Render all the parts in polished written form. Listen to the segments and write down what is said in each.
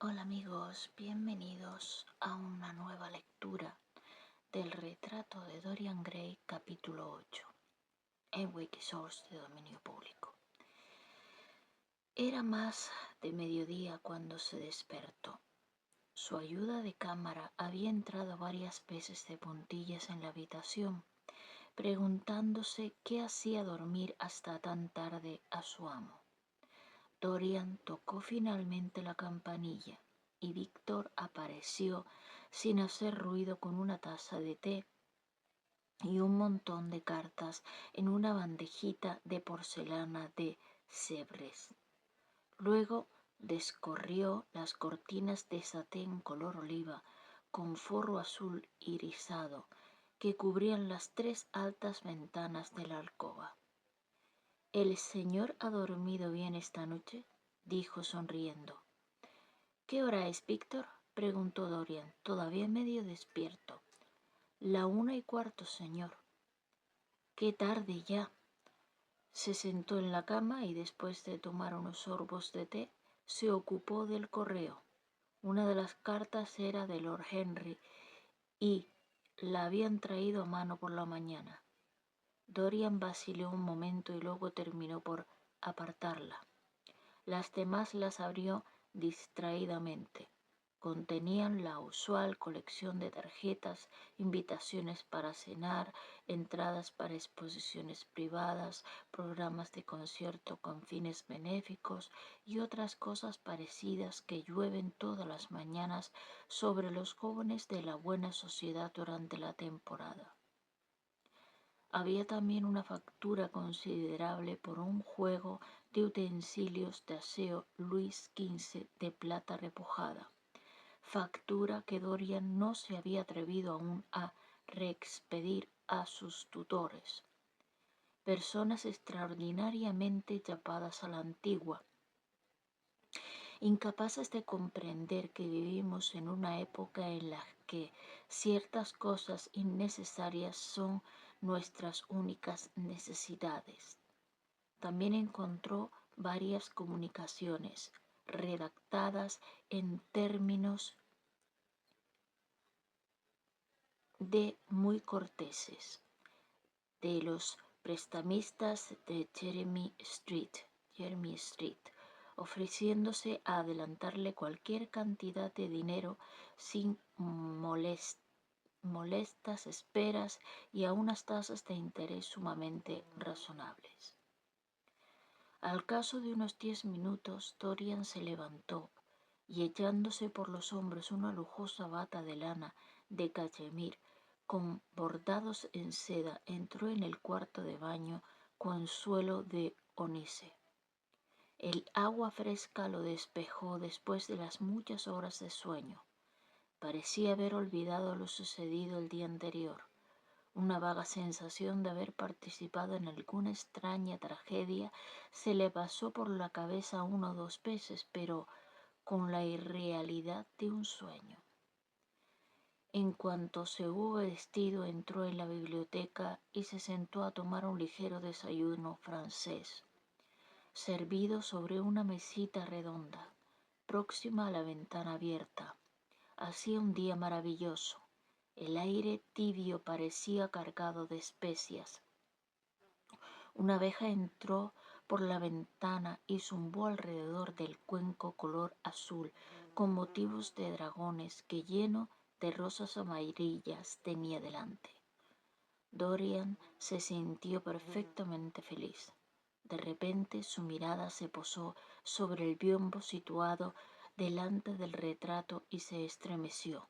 Hola amigos, bienvenidos a una nueva lectura del retrato de Dorian Gray, capítulo 8, en Wikisource de dominio público. Era más de mediodía cuando se despertó. Su ayuda de cámara había entrado varias veces de puntillas en la habitación, preguntándose qué hacía dormir hasta tan tarde a su amo. Dorian tocó finalmente la campanilla y Víctor apareció sin hacer ruido con una taza de té y un montón de cartas en una bandejita de porcelana de Sèvres. Luego descorrió las cortinas de satén color oliva con forro azul irisado que cubrían las tres altas ventanas de la alcoba. «¿El señor ha dormido bien esta noche?», dijo sonriendo. «¿Qué hora es, Víctor?», preguntó Dorian, todavía medio despierto. «La 1:15, señor». «Qué tarde ya». Se sentó en la cama y después de tomar unos sorbos de té, se ocupó del correo. Una de las cartas era de Lord Henry y la habían traído a mano por la mañana. Dorian vaciló un momento y luego terminó por apartarla. Las demás las abrió distraídamente. Contenían la usual colección de tarjetas, invitaciones para cenar, entradas para exposiciones privadas, programas de concierto con fines benéficos y otras cosas parecidas que llueven todas las mañanas sobre los jóvenes de la buena sociedad durante la temporada. Había también una factura considerable por un juego de utensilios de aseo Luis XV de plata repujada, factura que Dorian no se había atrevido aún a reexpedir a sus tutores, personas extraordinariamente chapadas a la antigua, incapaces de comprender que vivimos en una época en la que ciertas cosas innecesarias son nuestras únicas necesidades. También encontró varias comunicaciones redactadas en términos de muy corteses de los prestamistas de Jeremy Street, ofreciéndose a adelantarle cualquier cantidad de dinero sin molestas esperas y a unas tasas de interés sumamente razonables. Al cabo de unos 10 minutos, Dorian se levantó y echándose por los hombros una lujosa bata de lana de cachemir con bordados en seda, entró en el cuarto de baño con suelo de ónice. El agua fresca lo despejó después de las muchas horas de sueño. Parecía haber olvidado lo sucedido el día anterior. Una vaga sensación de haber participado en alguna extraña tragedia se le pasó por la cabeza 1 o 2 veces, pero con la irrealidad de un sueño. En cuanto se hubo vestido, entró en la biblioteca y se sentó a tomar un ligero desayuno francés, servido sobre una mesita redonda, próxima a la ventana abierta. Hacía un día maravilloso. El aire tibio parecía cargado de especias. Una abeja entró por la ventana y zumbó alrededor del cuenco color azul con motivos de dragones que lleno de rosas amarillas tenía delante. Dorian se sintió perfectamente feliz. De repente su mirada se posó sobre el biombo situado delante del retrato y se estremeció.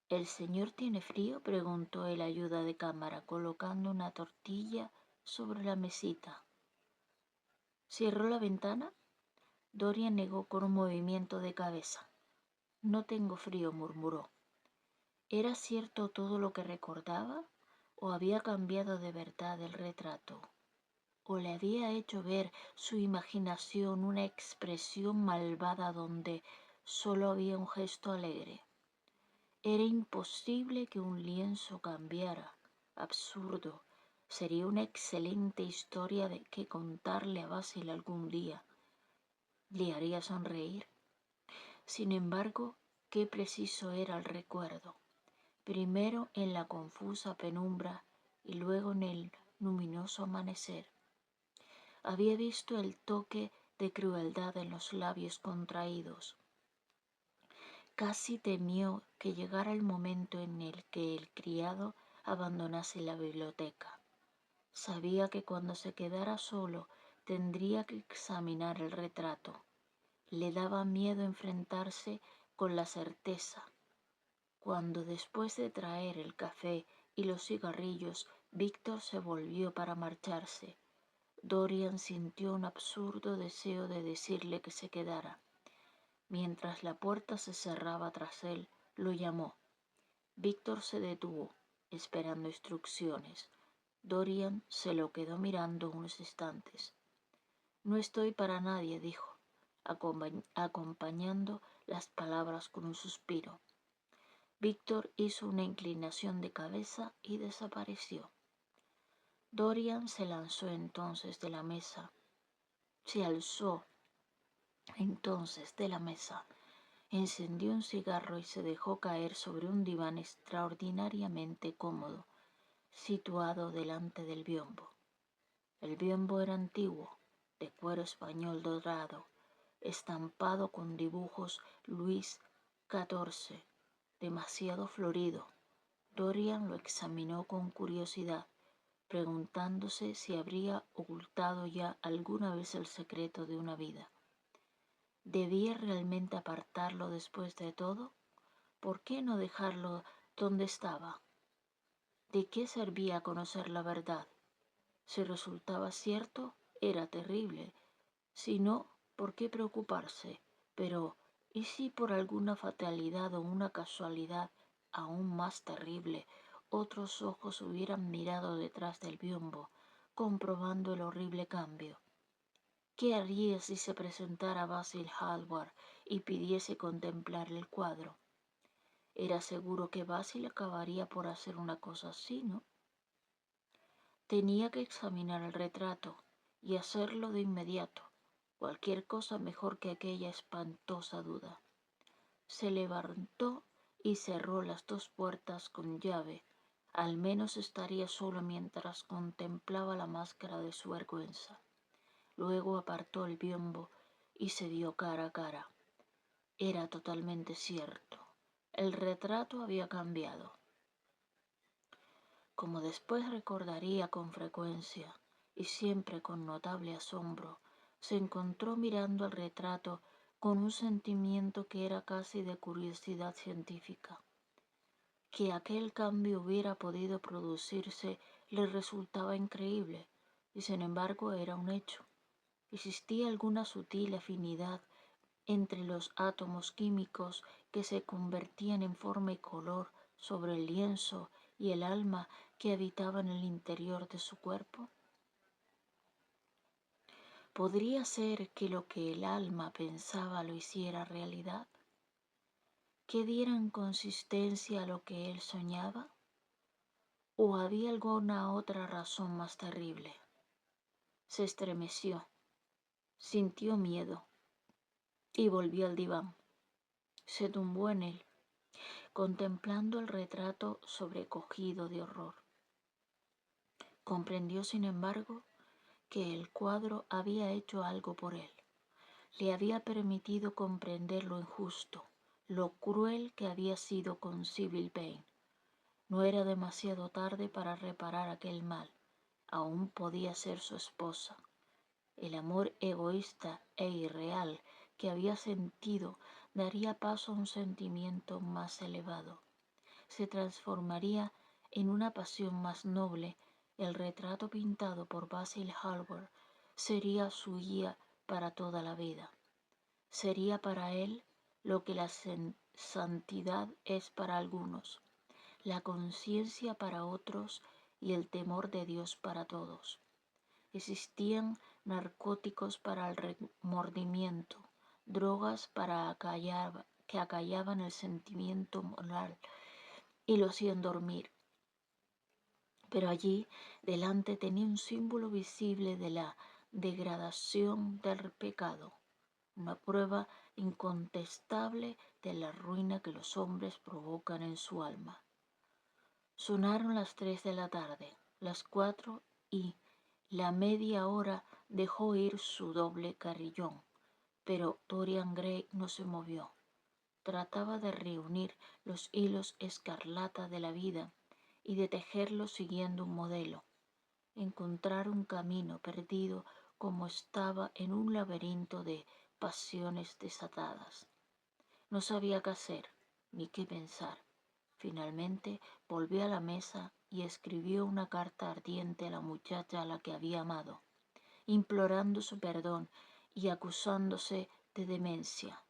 «¿El señor tiene frío?», preguntó el ayuda de cámara, colocando una tortilla sobre la mesita. «¿Cierró la ventana?». Dorian negó con un movimiento de cabeza. «No tengo frío», murmuró. ¿Era cierto todo lo que recordaba? ¿O había cambiado de verdad el retrato? ¿O le había hecho ver su imaginación una expresión malvada donde solo había un gesto alegre? Era imposible que un lienzo cambiara. Absurdo. Sería una excelente historia de que contarle a Basil algún día. ¿Le haría sonreír? Sin embargo, qué preciso era el recuerdo, primero en la confusa penumbra y luego en el luminoso amanecer. Había visto el toque de crueldad en los labios contraídos. Casi temió que llegara el momento en el que el criado abandonase la biblioteca. Sabía que cuando se quedara solo tendría que examinar el retrato. Le daba miedo enfrentarse con la certeza. Cuando después de traer el café y los cigarrillos, Víctor se volvió para marcharse, Dorian sintió un absurdo deseo de decirle que se quedara. Mientras la puerta se cerraba tras él, lo llamó. Víctor se detuvo, esperando instrucciones. Dorian se lo quedó mirando unos instantes. No estoy para nadie, dijo, acompañando las palabras con un suspiro. Víctor hizo una inclinación de cabeza y desapareció. Dorian se lanzó entonces de la mesa. Se alzó entonces de la mesa, encendió un cigarro y se dejó caer sobre un diván extraordinariamente cómodo, situado delante del biombo. El biombo era antiguo, de cuero español dorado, estampado con dibujos Luis XIV, demasiado florido. Dorian lo examinó con curiosidad, preguntándose si habría ocultado ya alguna vez el secreto de una vida. ¿Debía realmente apartarlo después de todo? ¿Por qué no dejarlo donde estaba? ¿De qué servía conocer la verdad? Si resultaba cierto, era terrible. Si no, ¿por qué preocuparse? Pero, ¿y si por alguna fatalidad o una casualidad aún más terrible, otros ojos hubieran mirado detrás del biombo, comprobando el horrible cambio? ¿Qué haría si se presentara Basil Hallward y pidiese contemplar el cuadro? Era seguro que Basil acabaría por hacer una cosa así, ¿no? Tenía que examinar el retrato y hacerlo de inmediato. Cualquier cosa mejor que aquella espantosa duda. Se levantó y cerró las dos puertas con llave. Al menos estaría solo mientras contemplaba la máscara de su vergüenza. Luego apartó el biombo y se vio cara a cara. Era totalmente cierto. El retrato había cambiado. Como después recordaría con frecuencia, y siempre con notable asombro, se encontró mirando el retrato con un sentimiento que era casi de curiosidad científica. Que aquel cambio hubiera podido producirse le resultaba increíble, y sin embargo era un hecho. Existía alguna sutil afinidad entre los átomos químicos que se convertían en forma y color sobre el lienzo y el alma que habitaba en el interior de su cuerpo. ¿Podría ser que lo que el alma pensaba lo hiciera realidad? ¿Que dieran consistencia a lo que él soñaba? ¿O había alguna otra razón más terrible? Se estremeció, sintió miedo y volvió al diván. Se tumbó en él, contemplando el retrato sobrecogido de horror. Comprendió, sin embargo, que el cuadro había hecho algo por él. Le había permitido comprender lo injusto, lo cruel que había sido con Sybil Vane. No era demasiado tarde para reparar aquel mal. Aún podía ser su esposa. El amor egoísta e irreal que había sentido daría paso a un sentimiento más elevado. Se transformaría en una pasión más noble. El retrato pintado por Basil Hallward sería su guía para toda la vida. Sería para él lo que la santidad es para algunos, la conciencia para otros y el temor de Dios para todos. Existían narcóticos para el remordimiento, drogas que acallaban el sentimiento moral y lo hacían dormir. Pero allí delante tenía un símbolo visible de la degradación del pecado. una prueba incontestable de la ruina que los hombres provocan en su alma. Sonaron las 3 de la tarde, las 4 y la media hora dejó oír su doble carrillón, pero Dorian Gray no se movió. Trataba de reunir los hilos escarlata de la vida y de tejerlos siguiendo un modelo, encontrar un camino perdido como estaba en un laberinto de pasiones desatadas. No sabía qué hacer ni qué pensar. Finalmente volvió a la mesa y escribió una carta ardiente a la muchacha a la que había amado, implorando su perdón y acusándose de demencia.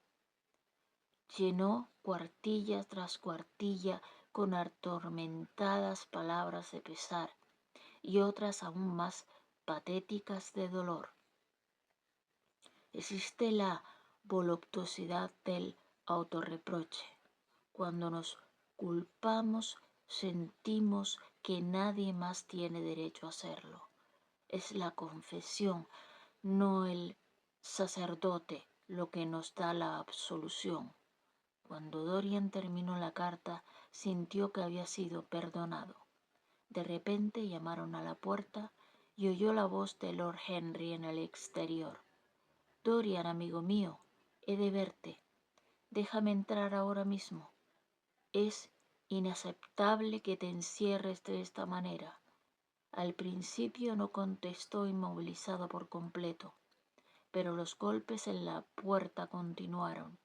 Llenó cuartilla tras cuartilla con atormentadas palabras de pesar y otras aún más patéticas de dolor. Existe la voluptuosidad del autorreproche. Cuando nos culpamos, sentimos que nadie más tiene derecho a hacerlo. Es la confesión, no el sacerdote, lo que nos da la absolución. Cuando Dorian terminó la carta, sintió que había sido perdonado. De repente llamaron a la puerta y oyó la voz de Lord Henry en el exterior. Dorian, amigo mío, he de verte. Déjame entrar ahora mismo. Es inaceptable que te encierres de esta manera. Al principio no contestó, inmovilizado por completo, pero los golpes en la puerta continuaron,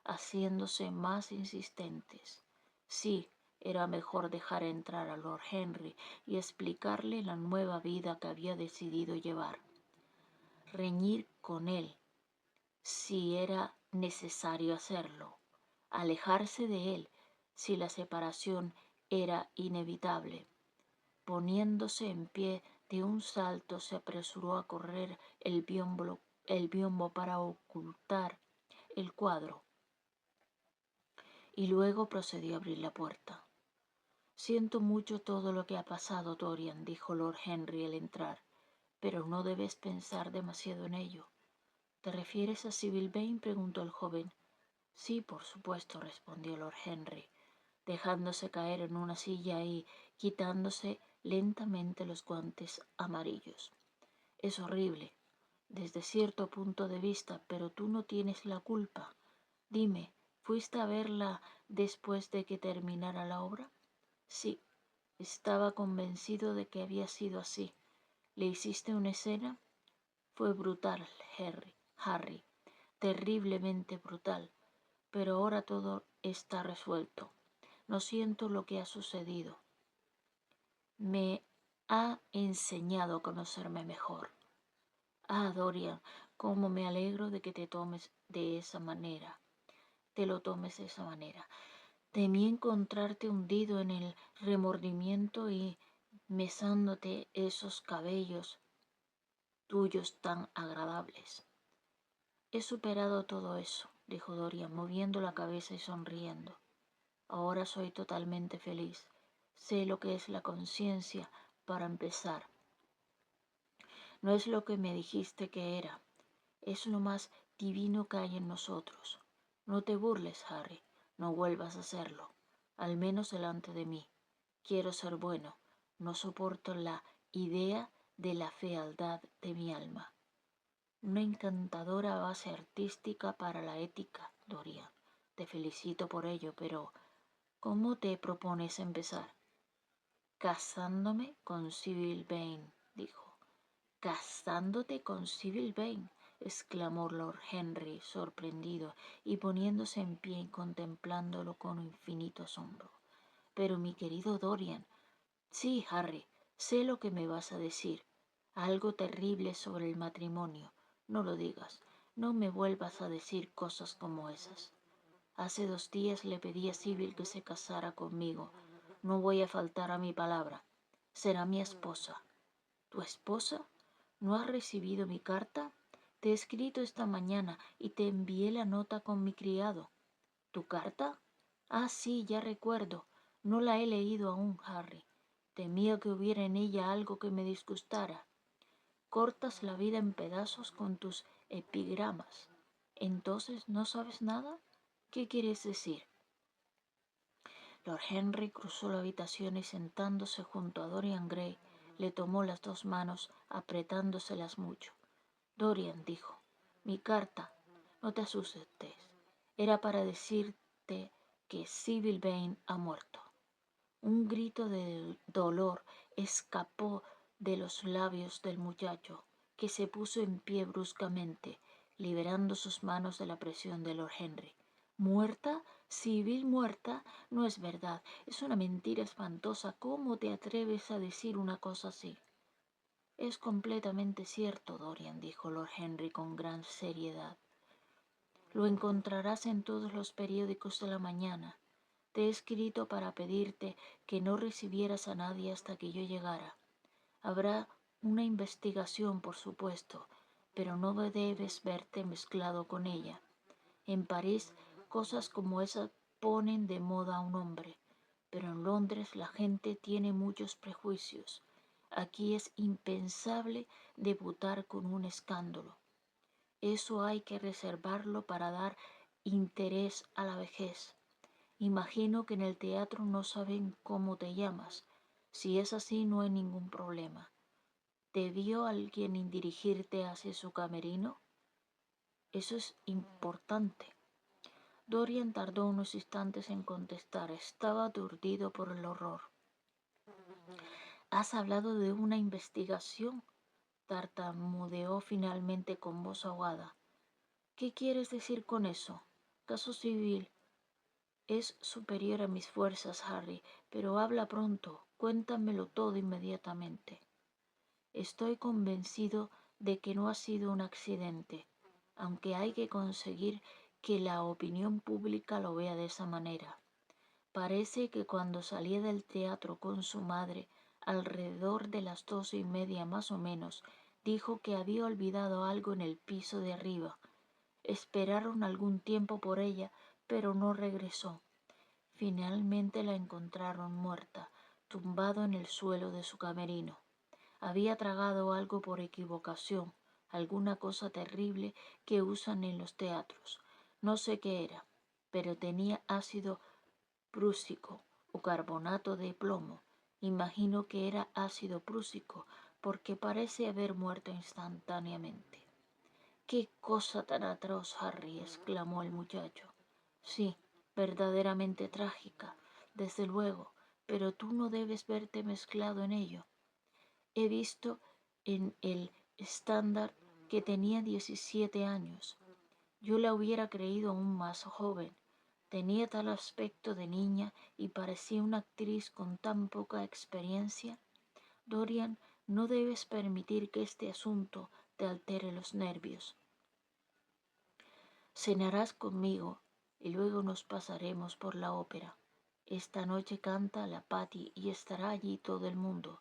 haciéndose más insistentes. Sí, era mejor dejar entrar a Lord Henry y explicarle la nueva vida que había decidido llevar. Reñir con él, si era necesario hacerlo. Alejarse de él, si la separación era inevitable. Poniéndose en pie de un salto, se apresuró a correr el biombo para ocultar el cuadro y luego procedió a abrir la puerta. Siento mucho todo lo que ha pasado, Dorian, dijo Lord Henry al entrar, pero no debes pensar demasiado en ello. ¿Te refieres a Sibyl Vane?, preguntó el joven. Sí, por supuesto, respondió Lord Henry, dejándose caer en una silla y quitándose lentamente los guantes amarillos. Es horrible, desde cierto punto de vista, pero tú no tienes la culpa. Dime, ¿fuiste a verla después de que terminara la obra? Sí, estaba convencido de que había sido así. ¿Le hiciste una escena? Fue brutal, Harry, terriblemente brutal, pero ahora todo está resuelto. No siento lo que ha sucedido. Me ha enseñado a conocerme mejor. Ah, Dorian, cómo me alegro de que te lo tomes de esa manera. Temí encontrarte hundido en el remordimiento y mesándote esos cabellos tuyos tan agradables. He superado todo eso, dijo Dorian, moviendo la cabeza y sonriendo. Ahora soy totalmente feliz. Sé lo que es la conciencia para empezar. No es lo que me dijiste que era. Es lo más divino que hay en nosotros. No te burles, Harry. No vuelvas a hacerlo. Al menos delante de mí. Quiero ser bueno. No soporto la idea de la fealdad de mi alma. Una encantadora base artística para la ética, Dorian. Te felicito por ello, pero ¿cómo te propones empezar? Casándome con Sibyl Vane, dijo. ¿Casándote con Sibyl Vane?, exclamó Lord Henry, sorprendido, y poniéndose en pie y contemplándolo con infinito asombro. Pero mi querido Dorian. Sí, Harry, sé lo que me vas a decir. Algo terrible sobre el matrimonio. No lo digas. No me vuelvas a decir cosas como esas. Hace 2 días le pedí a Sibyl que se casara conmigo. No voy a faltar a mi palabra. Será mi esposa. ¿Tu esposa? ¿No has recibido mi carta? Te he escrito esta mañana y te envié la nota con mi criado. ¿Tu carta? Ah, sí, ya recuerdo. No la he leído aún, Harry. Temía que hubiera en ella algo que me disgustara. Cortas la vida en pedazos con tus epigramas. ¿Entonces no sabes nada? ¿Qué quieres decir? Lord Henry cruzó la habitación y sentándose junto a Dorian Gray, le tomó las dos manos, apretándoselas mucho. Dorian dijo, mi carta, no te asustes, era para decirte que Sybil Vane ha muerto. Un grito de dolor escapó de los labios del muchacho, que se puso en pie bruscamente, liberando sus manos de la presión de Lord Henry. ¿Muerta? ¿Sybil muerta? No es verdad, es una mentira espantosa. ¿Cómo te atreves a decir una cosa así? Es completamente cierto, Dorian, dijo Lord Henry con gran seriedad. Lo encontrarás en todos los periódicos de la mañana. Te he escrito para pedirte que no recibieras a nadie hasta que yo llegara. Habrá una investigación, por supuesto, pero no debes verte mezclado con ella. En París, cosas como esas ponen de moda a un hombre, pero en Londres la gente tiene muchos prejuicios. Aquí es impensable debutar con un escándalo. Eso hay que reservarlo para dar interés a la vejez. Imagino que en el teatro no saben cómo te llamas. Si es así, no hay ningún problema. ¿Te vio alguien dirigirte hacia su camerino? Eso es importante. Dorian tardó unos instantes en contestar. Estaba aturdido por el horror. ¿Has hablado de una investigación? Tartamudeó finalmente con voz ahogada. ¿Qué quieres decir con eso? Caso civil. Es superior a mis fuerzas, Harry, pero habla pronto. Cuéntamelo todo inmediatamente. Estoy convencido de que no ha sido un accidente, aunque hay que conseguir que la opinión pública lo vea de esa manera. Parece que cuando salía del teatro con su madre, alrededor de las 12:30 más o menos, dijo que había olvidado algo en el piso de arriba. Esperaron algún tiempo por ella, pero no regresó. Finalmente la encontraron muerta, tumbado en el suelo de su camerino. Había tragado algo por equivocación, alguna cosa terrible que usan en los teatros. No sé qué era, pero tenía ácido prúsico o carbonato de plomo. Imagino que era ácido prúsico, porque parece haber muerto instantáneamente. «¡Qué cosa tan atroz, Harry!», exclamó el muchacho. «Sí, verdaderamente trágica, desde luego, pero tú no debes verte mezclado en ello. He visto en el estándar que tenía 17 años. Yo la hubiera creído aún más joven. Tenía tal aspecto de niña y parecía una actriz con tan poca experiencia. Dorian, no debes permitir que este asunto te altere los nervios. Cenarás conmigo y luego nos pasaremos por la ópera. Esta noche canta la Patti y estará allí todo el mundo.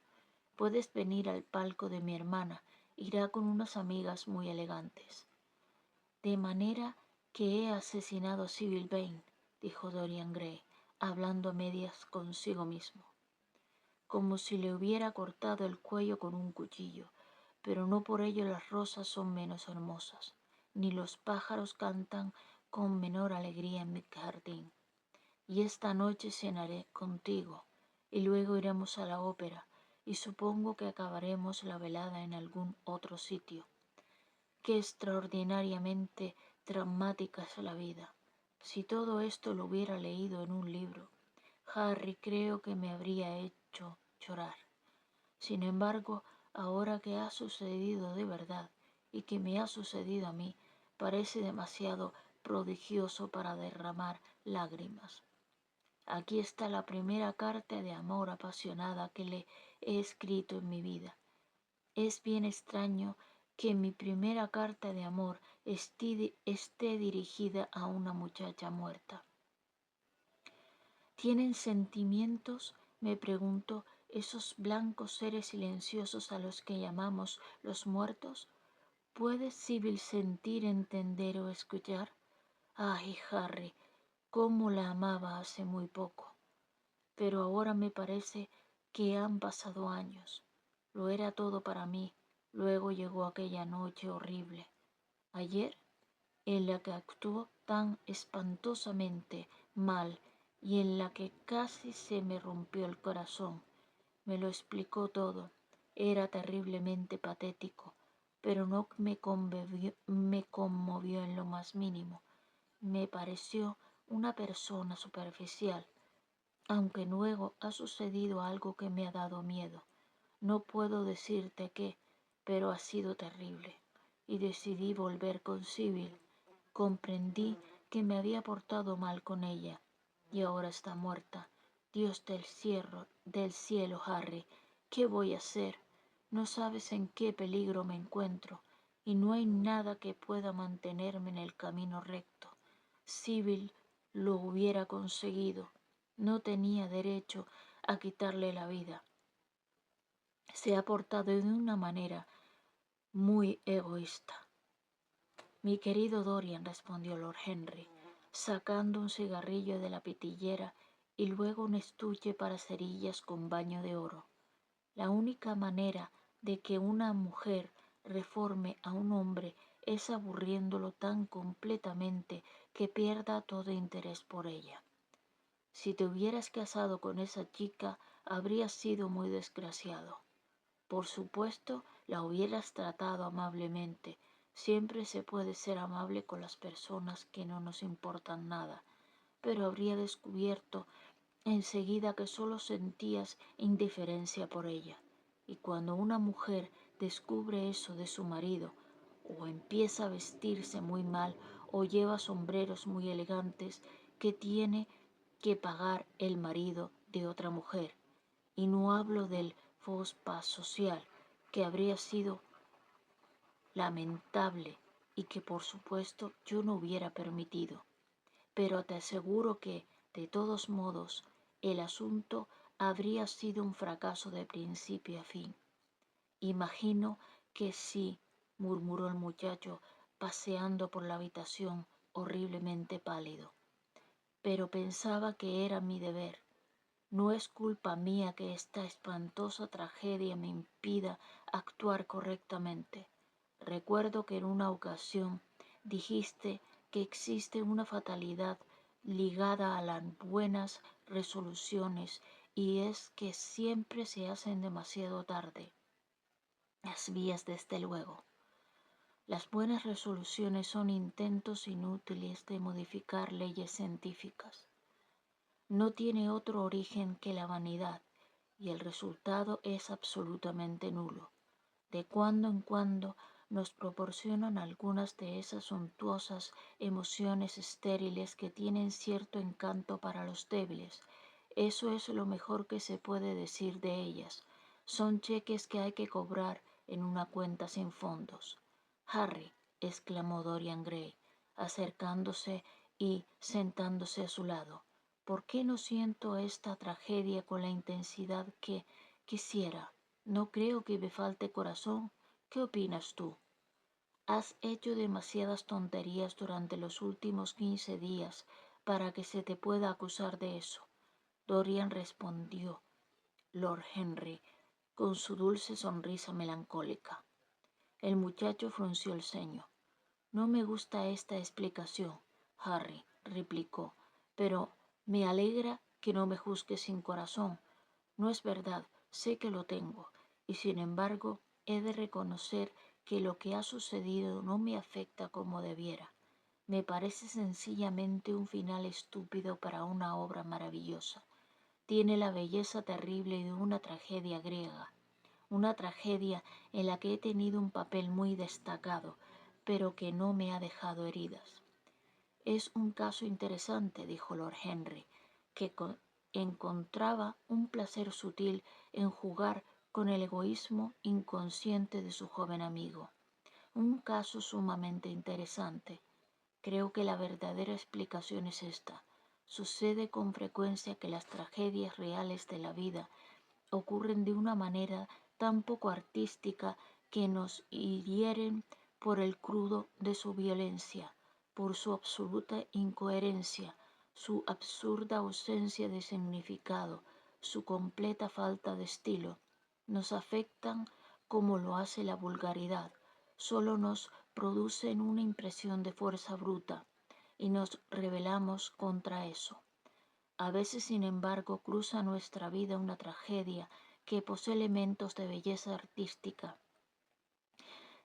Puedes venir al palco de mi hermana, irá con unas amigas muy elegantes. De manera que he asesinado a Sybil Vane, dijo Dorian Gray, hablando a medias consigo mismo, como si le hubiera cortado el cuello con un cuchillo, pero no por ello las rosas son menos hermosas, ni los pájaros cantan con menor alegría en mi jardín. Y esta noche cenaré contigo, y luego iremos a la ópera, y supongo que acabaremos la velada en algún otro sitio. Qué extraordinariamente dramática es la vida. Si todo esto lo hubiera leído en un libro, Harry, creo que me habría hecho llorar. Sin embargo, ahora que ha sucedido de verdad y que me ha sucedido a mí, parece demasiado prodigioso para derramar lágrimas. Aquí está la primera carta de amor apasionada que le he escrito en mi vida. Es bien extraño que mi primera carta de amor esté dirigida a una muchacha muerta. ¿Tienen sentimientos?, me pregunto, esos blancos seres silenciosos a los que llamamos los muertos. ¿Puede Sybil sentir, entender o escuchar? Ay, Harry, cómo la amaba hace muy poco. Pero ahora me parece que han pasado años. Lo era todo para mí. Luego llegó aquella noche horrible. ¿Ayer? en la que actuó tan espantosamente mal y en la que casi se me rompió el corazón. Me lo explicó todo. Era terriblemente patético, pero no me conmovió en lo más mínimo. Me pareció una persona superficial, aunque luego ha sucedido algo que me ha dado miedo. No puedo decirte qué, pero ha sido terrible. Y decidí volver con Sibyl. Comprendí que me había portado mal con ella, y ahora está muerta. Dios del cielo, Harry, ¿qué voy a hacer? No sabes en qué peligro me encuentro, y no hay nada que pueda mantenerme en el camino recto. Sibyl lo hubiera conseguido. No tenía derecho a quitarle la vida. Se ha portado de una manera muy egoísta. Mi querido Dorian, respondió Lord Henry, sacando un cigarrillo de la pitillera y luego un estuche para cerillas con baño de oro. La única manera de que una mujer reforme a un hombre es aburriéndolo tan completamente que pierda todo interés por ella. Si te hubieras casado con esa chica, habrías sido muy desgraciado. Por supuesto, la hubieras tratado amablemente. Siempre se puede ser amable con las personas que no nos importan nada, pero habría descubierto enseguida que solo sentías indiferencia por ella. Y cuando una mujer descubre eso de su marido, o empieza a vestirse muy mal, o lleva sombreros muy elegantes que tiene que pagar el marido de otra mujer, y no hablo del fausse pas social, que habría sido lamentable y que por supuesto yo no hubiera permitido. Pero te aseguro que, de todos modos, el asunto habría sido un fracaso de principio a fin. Imagino que sí, murmuró el muchacho, paseando por la habitación horriblemente pálido. Pero pensaba que era mi deber. No es culpa mía que esta espantosa tragedia me impida actuar correctamente. Recuerdo que en una ocasión dijiste que existe una fatalidad ligada a las buenas resoluciones y es que siempre se hacen demasiado tarde. Las vías, desde luego. Las buenas resoluciones son intentos inútiles de modificar leyes científicas. No tiene otro origen que la vanidad y el resultado es absolutamente nulo. De cuando en cuando nos proporcionan algunas de esas suntuosas emociones estériles que tienen cierto encanto para los débiles. Eso es lo mejor que se puede decir de ellas. Son cheques que hay que cobrar en una cuenta sin fondos. Harry, exclamó Dorian Gray, acercándose y sentándose a su lado, ¿por qué no siento esta tragedia con la intensidad que quisiera? No creo que me falte corazón. ¿Qué opinas tú? Has hecho demasiadas tonterías durante los últimos 15 días para que se te pueda acusar de eso. Dorian respondió Lord Henry con su dulce sonrisa melancólica. El muchacho frunció el ceño. No me gusta esta explicación, Harry, replicó, pero me alegra que no me juzgues sin corazón. No es verdad, sé que lo tengo, y sin embargo he de reconocer que lo que ha sucedido no me afecta como debiera. Me parece sencillamente un final estúpido para una obra maravillosa. Tiene la belleza terrible de una tragedia griega, una tragedia en la que he tenido un papel muy destacado, pero que no me ha dejado heridas. Es un caso interesante, dijo Lord Henry, que encontraba un placer sutil en jugar con el egoísmo inconsciente de su joven amigo. Un caso sumamente interesante. Creo que la verdadera explicación es esta. Sucede con frecuencia que las tragedias reales de la vida ocurren de una manera tan poco artística que nos hieren por el crudo de su violencia, por su absoluta incoherencia, su absurda ausencia de significado, su completa falta de estilo. Nos afectan como lo hace la vulgaridad, solo nos producen una impresión de fuerza bruta y nos rebelamos contra eso. A veces, sin embargo, cruza nuestra vida una tragedia que posee elementos de belleza artística.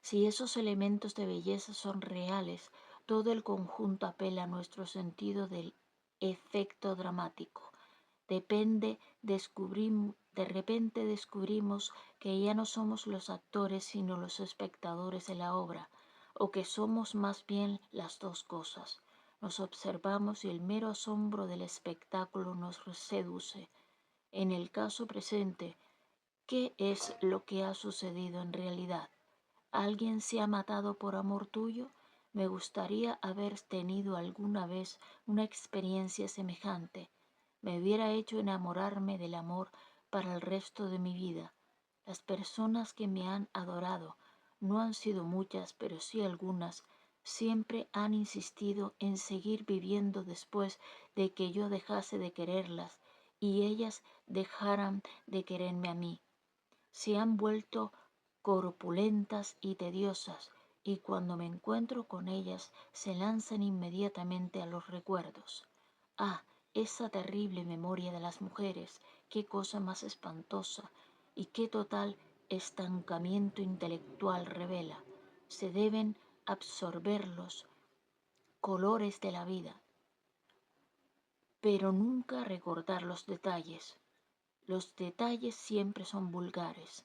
Si esos elementos de belleza son reales, todo el conjunto apela a nuestro sentido del efecto dramático. De repente descubrimos que ya no somos los actores sino los espectadores de la obra, o que somos más bien las dos cosas. Nos observamos y el mero asombro del espectáculo nos seduce. En el caso presente, ¿qué es lo que ha sucedido en realidad? ¿Alguien se ha matado por amor tuyo? Me gustaría haber tenido alguna vez una experiencia semejante. Me hubiera hecho enamorarme del amor para el resto de mi vida. Las personas que me han adorado, no han sido muchas, pero sí algunas, siempre han insistido en seguir viviendo después de que yo dejase de quererlas y ellas dejaran de quererme a mí. Se han vuelto corpulentas y tediosas, y cuando me encuentro con ellas se lanzan inmediatamente a los recuerdos. Ah, esa terrible memoria de las mujeres, qué cosa más espantosa y qué total estancamiento intelectual revela. Se deben absorber los colores de la vida, pero nunca recordar los detalles. Los detalles siempre son vulgares.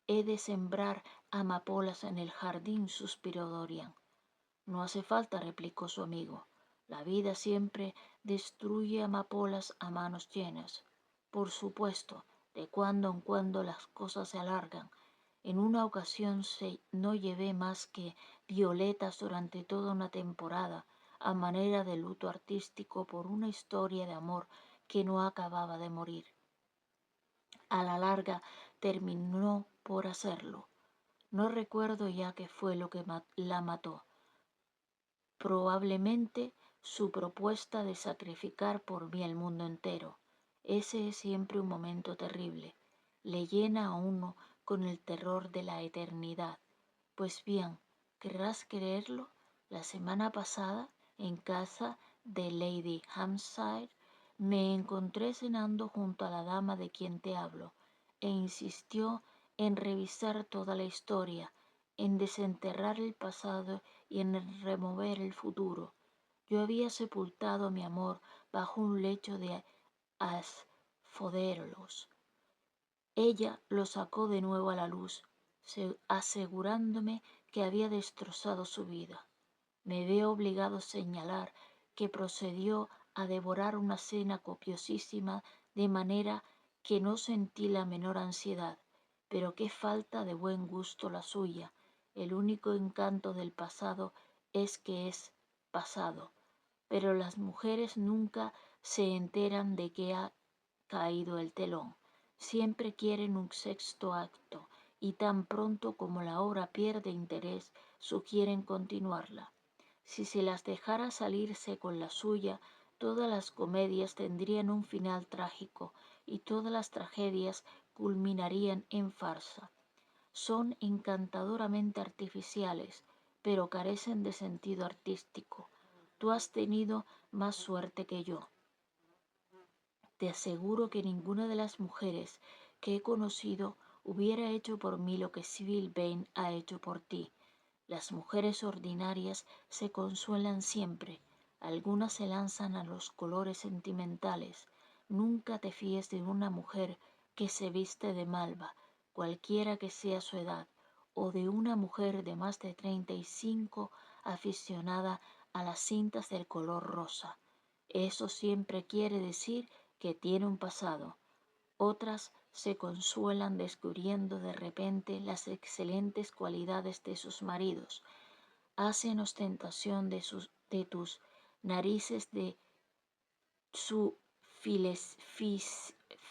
He de sembrar amapolas en el jardín, suspiró Dorian. No hace falta, replicó su amigo. La vida siempre destruye amapolas a manos llenas. Por supuesto, de cuando en cuando las cosas se alargan. En una ocasión no llevé más que violetas durante toda una temporada, a manera de luto artístico por una historia de amor que no acababa de morir. A la larga terminó por hacerlo. No recuerdo ya qué fue lo que la mató. Probablemente su propuesta de sacrificar por mí el mundo entero. Ese es siempre un momento terrible. Le llena a uno con el terror de la eternidad. Pues bien, ¿querrás creerlo? La semana pasada, en casa de Lady Hampshire, me encontré cenando junto a la dama de quien te hablo, e insistió en revisar toda la historia, en desenterrar el pasado y en remover el futuro. Yo había sepultado mi amor bajo un lecho de asphoderos. Ella lo sacó de nuevo a la luz, asegurándome que había destrozado su vida. Me veo obligado a señalar que procedió a devorar una cena copiosísima de manera que no sentí la menor ansiedad, pero qué falta de buen gusto la suya. El único encanto del pasado es que es pasado, pero las mujeres nunca se enteran de que ha caído el telón. Siempre quieren un sexto acto y tan pronto como la obra pierde interés, sugieren continuarla. Si se las dejara salirse con la suya, todas las comedias tendrían un final trágico y todas las tragedias culminarían en farsa. Son encantadoramente artificiales, pero carecen de sentido artístico. Tú has tenido más suerte que yo. Te aseguro que ninguna de las mujeres que he conocido hubiera hecho por mí lo que Sibyl Vane ha hecho por ti. Las mujeres ordinarias se consuelan siempre, algunas se lanzan a los colores sentimentales. Nunca te fíes de una mujer que se viste de malva, cualquiera que sea su edad, o de una mujer de más de 35 aficionada a las cintas del color rosa. Eso siempre quiere decir que tiene un pasado. Otras se consuelan descubriendo de repente las excelentes cualidades de sus maridos. Hacen ostentación de tus narices, de su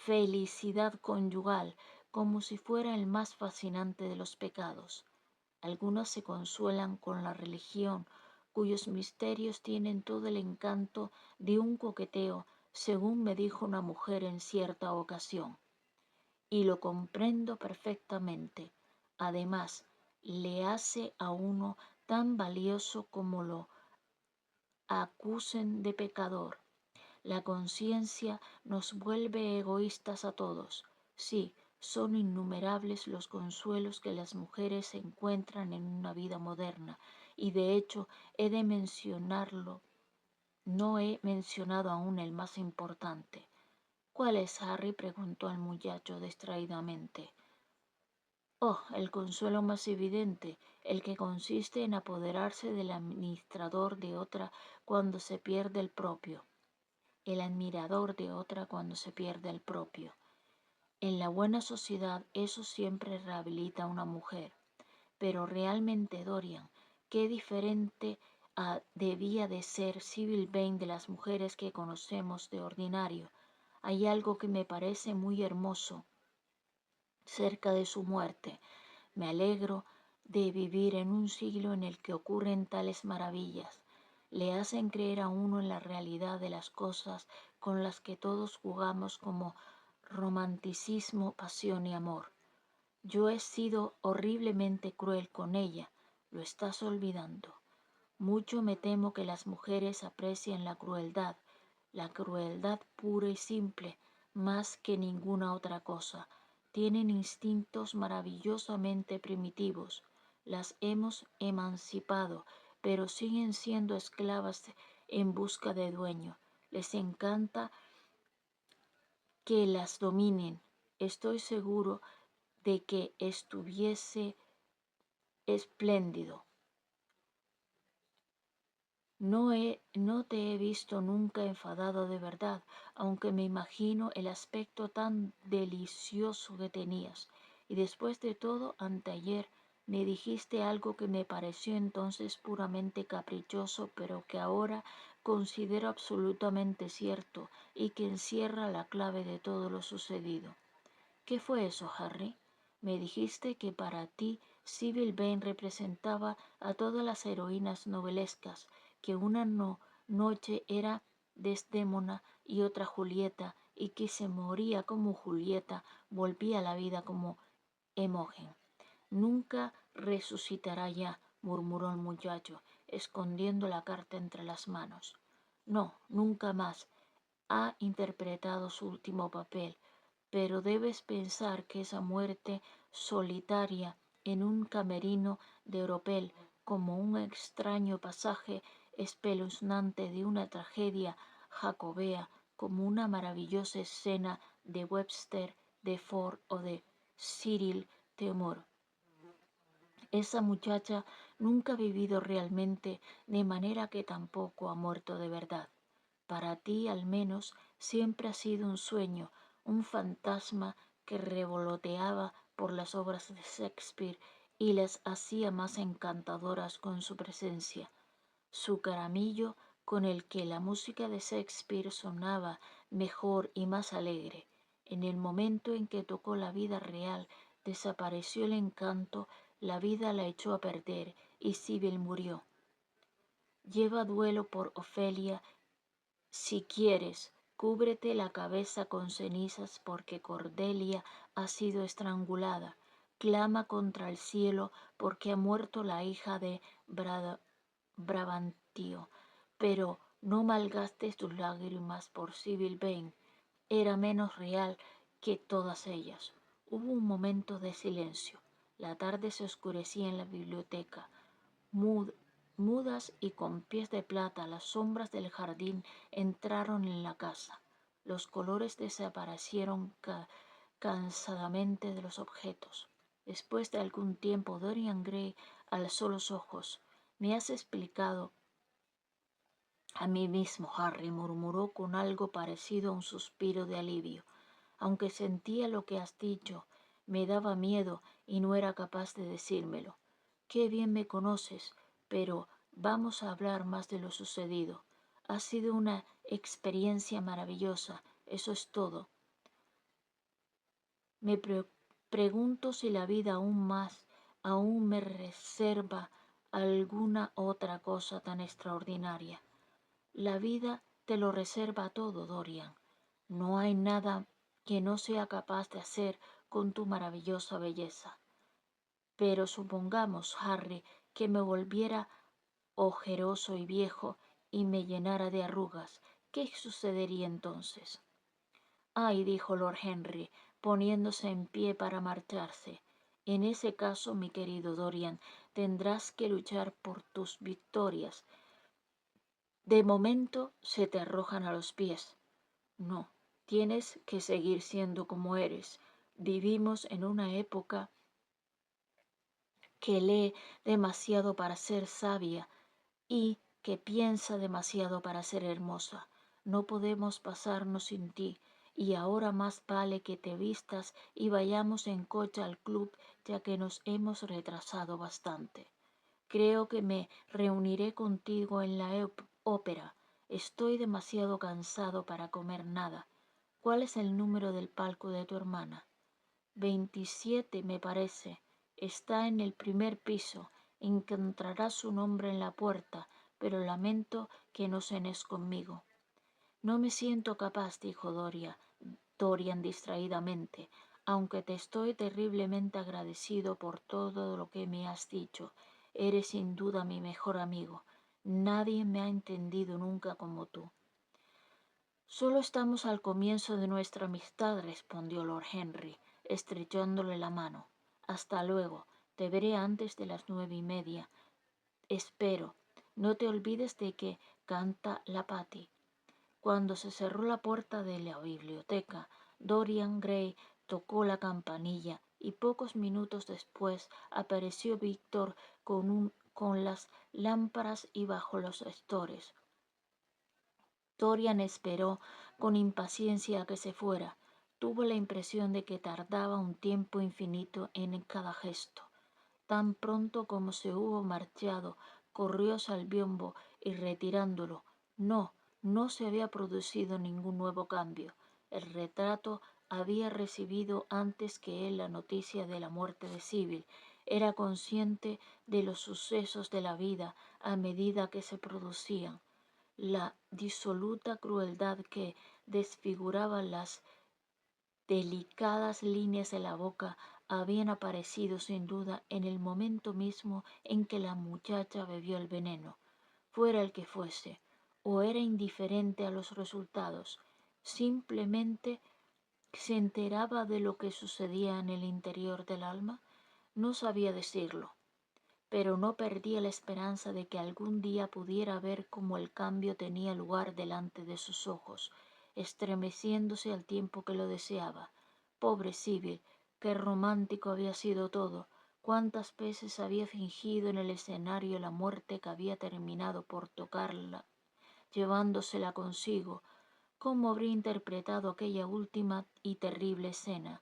felicidad conyugal, como si fuera el más fascinante de los pecados. Algunas se consuelan con la religión, cuyos misterios tienen todo el encanto de un coqueteo, según me dijo una mujer en cierta ocasión. Y lo comprendo perfectamente. Además, le hace a uno tan valioso como lo acusen de pecador. La conciencia nos vuelve egoístas a todos. Sí, son innumerables los consuelos que las mujeres encuentran en una vida moderna, y de hecho he de mencionarlo. No he mencionado aún el más importante. ¿Cuál es, Harry?, preguntó el muchacho distraídamente. Oh, el consuelo más evidente, el que consiste en apoderarse del administrador de otra cuando se pierde el propio. El admirador de otra cuando se pierde el propio. En la buena sociedad eso siempre rehabilita a una mujer. Pero realmente, Dorian, qué diferente debía de ser Sibyl Vane de las mujeres que conocemos de ordinario. Hay algo que me parece muy hermoso cerca de su muerte. Me alegro de vivir en un siglo en el que ocurren tales maravillas. Le hacen creer a uno en la realidad de las cosas con las que todos jugamos como romanticismo, pasión y amor. Yo he sido horriblemente cruel con ella, lo estás olvidando. Mucho me temo que las mujeres aprecian la crueldad pura y simple, más que ninguna otra cosa. Tienen instintos maravillosamente primitivos. Las hemos emancipado, pero siguen siendo esclavas en busca de dueño. Les encanta que las dominen. Estoy seguro de que estuviese espléndido. No te he visto nunca enfadado de verdad, aunque me imagino el aspecto tan delicioso que tenías. Y después de todo, anteayer me dijiste algo que me pareció entonces puramente caprichoso, pero que ahora considero absolutamente cierto y que encierra la clave de todo lo sucedido. ¿Qué fue eso, Harry? Me dijiste que para ti Sibyl Vane representaba a todas las heroínas novelescas, que una noche era Desdémona y otra Julieta, y que se moría como Julieta, volvía a la vida como Imogen. Nunca resucitará ya, murmuró el muchacho, escondiendo la carta entre las manos. No, nunca más. Ha interpretado su último papel, pero debes pensar que esa muerte solitaria en un camerino de oropel, como un extraño pasaje espeluznante de una tragedia jacobea, como una maravillosa escena de Webster, de Ford o de Cyril Theodore. Esa muchacha nunca ha vivido realmente, de manera que tampoco ha muerto de verdad. Para ti, al menos, siempre ha sido un sueño, un fantasma que revoloteaba por las obras de Shakespeare y las hacía más encantadoras con su presencia. Su caramillo, con el que la música de Shakespeare sonaba mejor y más alegre. En el momento en que tocó la vida real, desapareció el encanto, la vida la echó a perder y Sibyl murió. Lleva duelo por Ofelia. Si quieres, cúbrete la cabeza con cenizas porque Cordelia ha sido estrangulada. Clama contra el cielo porque ha muerto la hija de Brabantio. Pero no malgastes tus lágrimas por Sibyl Vane. Era menos real que todas ellas. Hubo un momento de silencio. La tarde se oscurecía en la biblioteca. Mudas y con pies de plata, las sombras del jardín entraron en la casa. Los colores desaparecieron cansadamente de los objetos. Después de algún tiempo, Dorian Gray alzó los ojos. Me has explicado a mí mismo, Harry, murmuró con algo parecido a un suspiro de alivio. Aunque sentía lo que has dicho, me daba miedo y no era capaz de decírmelo. Qué bien me conoces, pero vamos a hablar más de lo sucedido. Ha sido una experiencia maravillosa, eso es todo. Me pregunto si la vida aún me reserva alguna otra cosa tan extraordinaria. La vida te lo reserva todo, Dorian. No hay nada que no sea capaz de hacer con tu maravillosa belleza. Pero supongamos, Harry, que me volviera ojeroso y viejo y me llenara de arrugas, ¿qué sucedería entonces? Ay, dijo Lord Henry, poniéndose en pie para marcharse. En ese caso, mi querido Dorian, tendrás que luchar por tus victorias. De momento se te arrojan a los pies. No, tienes que seguir siendo como eres. Vivimos en una época que lee demasiado para ser sabia y que piensa demasiado para ser hermosa. No podemos pasarnos sin ti, y ahora más vale que te vistas y vayamos en coche al club, ya que nos hemos retrasado bastante. Creo que me reuniré contigo en la ópera. Estoy demasiado cansado para comer nada. ¿Cuál es el número del palco de tu hermana? 27, me parece. Está en el primer piso. Encontrarás su nombre en la puerta, pero lamento que no cenes conmigo. No me siento capaz, dijo Dorian distraídamente, aunque te estoy terriblemente agradecido por todo lo que me has dicho. Eres sin duda mi mejor amigo. Nadie me ha entendido nunca como tú. Solo estamos al comienzo de nuestra amistad, respondió Lord Henry, estrechándole la mano. Hasta luego. Te veré antes de las 9:30. Espero. No te olvides de que canta la Patty. Cuando se cerró la puerta de la biblioteca, Dorian Gray tocó la campanilla y pocos minutos después apareció Víctor con las lámparas y bajo los estores. Dorian esperó con impaciencia a que se fuera. Tuvo la impresión de que tardaba un tiempo infinito en cada gesto. Tan pronto como se hubo marchado, corrió hacia el biombo y retirándolo. No se había producido ningún nuevo cambio. El retrato había recibido antes que él la noticia de la muerte de Sibyl. Era consciente de los sucesos de la vida a medida que se producían. La disoluta crueldad que desfiguraba las delicadas líneas de la boca habían aparecido sin duda en el momento mismo en que la muchacha bebió el veneno. Fuera el que fuese, o era indiferente a los resultados, simplemente se enteraba de lo que sucedía en el interior del alma, no sabía decirlo, pero no perdía la esperanza de que algún día pudiera ver cómo el cambio tenía lugar delante de sus ojos, estremeciéndose al tiempo que lo deseaba. Pobre Sibyl, qué romántico había sido todo, cuántas veces había fingido en el escenario la muerte que había terminado por tocarla, llevándosela consigo, cómo habría interpretado aquella última y terrible escena.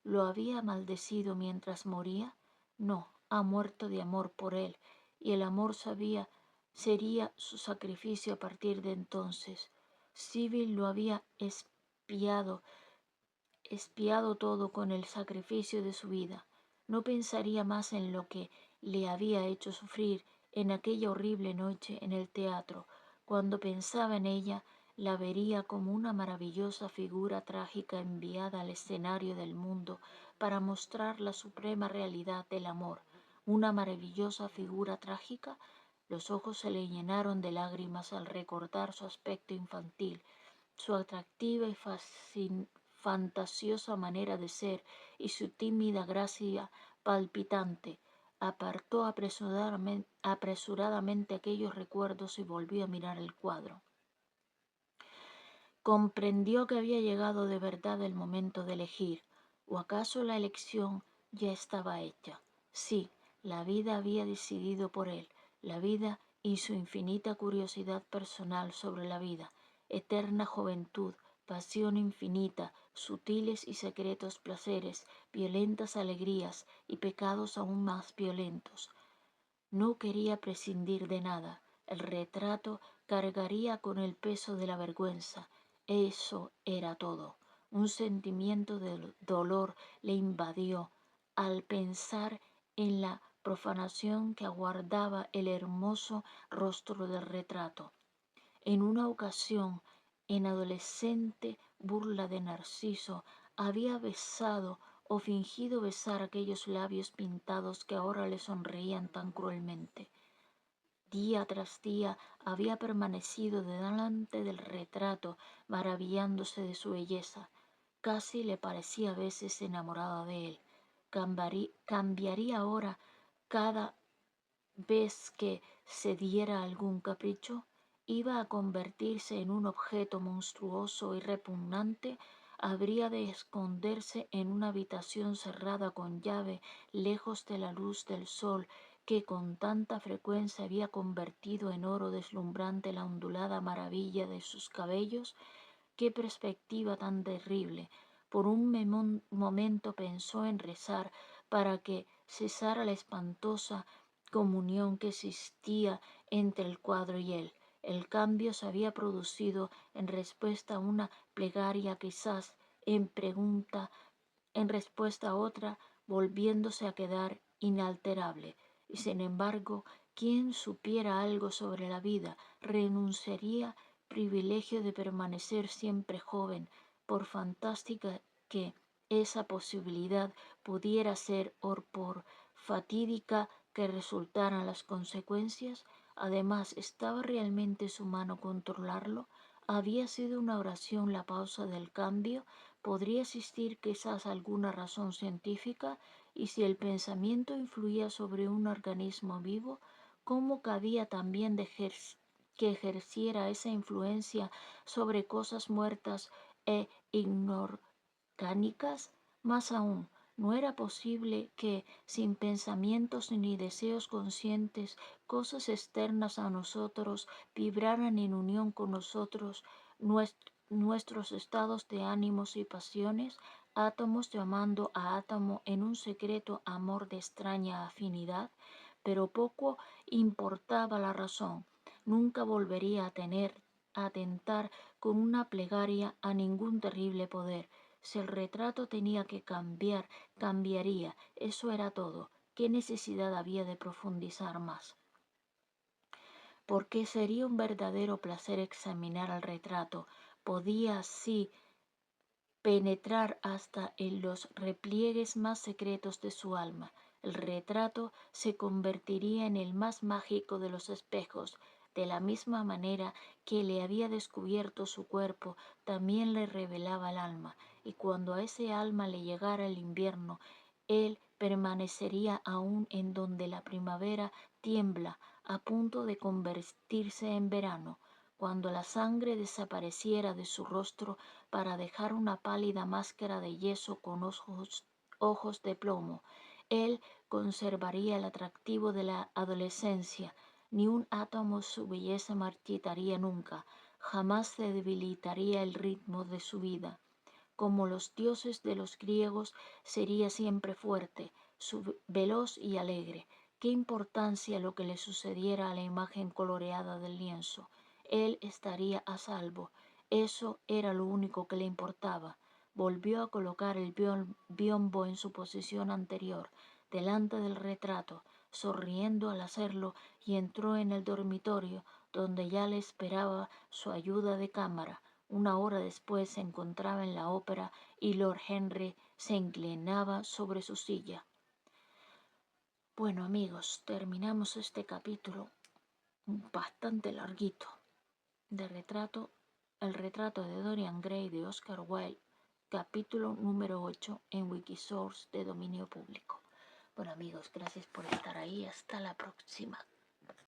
¿Lo había maldecido mientras moría? No, ha muerto de amor por él, y el amor sería su sacrificio a partir de entonces. Sibyl lo había espiado todo con el sacrificio de su vida. No pensaría más en lo que le había hecho sufrir en aquella horrible noche en el teatro. Cuando pensaba en ella, la vería como una maravillosa figura trágica enviada al escenario del mundo para mostrar la suprema realidad del amor. Una maravillosa figura trágica. Los ojos se le llenaron de lágrimas al recordar su aspecto infantil, su atractiva y fantasiosa manera de ser y su tímida gracia palpitante. Apartó apresuradamente aquellos recuerdos y volvió a mirar el cuadro. Comprendió que había llegado de verdad el momento de elegir, o acaso la elección ya estaba hecha. Sí, la vida había decidido por él, la vida y su infinita curiosidad personal sobre la vida, eterna juventud, pasión infinita, sutiles y secretos placeres, violentas alegrías y pecados aún más violentos. No quería prescindir de nada. El retrato cargaría con el peso de la vergüenza. Eso era todo. Un sentimiento de dolor le invadió al pensar en la profanación que aguardaba el hermoso rostro del retrato. En una ocasión, en adolescente burla de Narciso, había besado o fingido besar aquellos labios pintados que ahora le sonreían tan cruelmente. Día tras día había permanecido delante del retrato, maravillándose de su belleza. Casi le parecía a veces enamorada de él. Cambiaría ahora cada vez que se diera algún capricho, iba a convertirse en un objeto monstruoso y repugnante, habría de esconderse en una habitación cerrada con llave, lejos de la luz del sol, que con tanta frecuencia había convertido en oro deslumbrante la ondulada maravilla de sus cabellos. Qué perspectiva tan terrible. Por un momento pensó en rezar para que cesara la espantosa comunión que existía entre el cuadro y él. El cambio se había producido en respuesta a una plegaria, quizás en respuesta a otra, volviéndose a quedar inalterable. Y sin embargo, quien supiera algo sobre la vida renunciaría privilegio de permanecer siempre joven, por fantástica que esa posibilidad pudiera ser o por fatídica que resultaran las consecuencias. Además, ¿estaba realmente en su mano controlarlo? ¿Había sido una oración la pausa del cambio? ¿Podría existir quizás alguna razón científica? Y si el pensamiento influía sobre un organismo vivo, ¿cómo cabía también que ejerciera esa influencia sobre cosas muertas e inorgánicas? Más aún, ¿no era posible que, sin pensamientos ni deseos conscientes, cosas externas a nosotros vibraran en unión con nosotros, nuestros estados de ánimos y pasiones, átomos llamando a átomo en un secreto amor de extraña afinidad? Pero poco importaba la razón. Nunca volvería a tentar con una plegaria a ningún terrible poder. Si el retrato tenía que cambiar, cambiaría. Eso era todo. ¿Qué necesidad había de profundizar más? Porque sería un verdadero placer examinar el retrato. Podía así penetrar hasta en los repliegues más secretos de su alma. El retrato se convertiría en el más mágico de los espejos. De la misma manera que le había descubierto su cuerpo, también le revelaba el alma, y cuando a ese alma le llegara el invierno, él permanecería aún en donde la primavera tiembla, a punto de convertirse en verano. Cuando la sangre desapareciera de su rostro para dejar una pálida máscara de yeso con ojos de plomo, él conservaría el atractivo de la adolescencia. Ni un átomo su belleza marchitaría nunca, jamás se debilitaría el ritmo de su vida. Como los dioses de los griegos, sería siempre fuerte, veloz y alegre. ¿Qué importancia lo que le sucediera a la imagen coloreada del lienzo? Él estaría a salvo. Eso era lo único que le importaba. Volvió a colocar el biombo en su posición anterior, delante del retrato, sonriendo al hacerlo, y entró en el dormitorio, donde ya le esperaba su ayuda de cámara. Una hora después se encontraba en la ópera y Lord Henry se inclinaba sobre su silla. Bueno, amigos, terminamos este capítulo bastante larguito de el retrato de Dorian Gray de Oscar Wilde, capítulo número 8 en Wikisource de dominio público. Bueno, amigos, gracias por estar ahí. Hasta la próxima.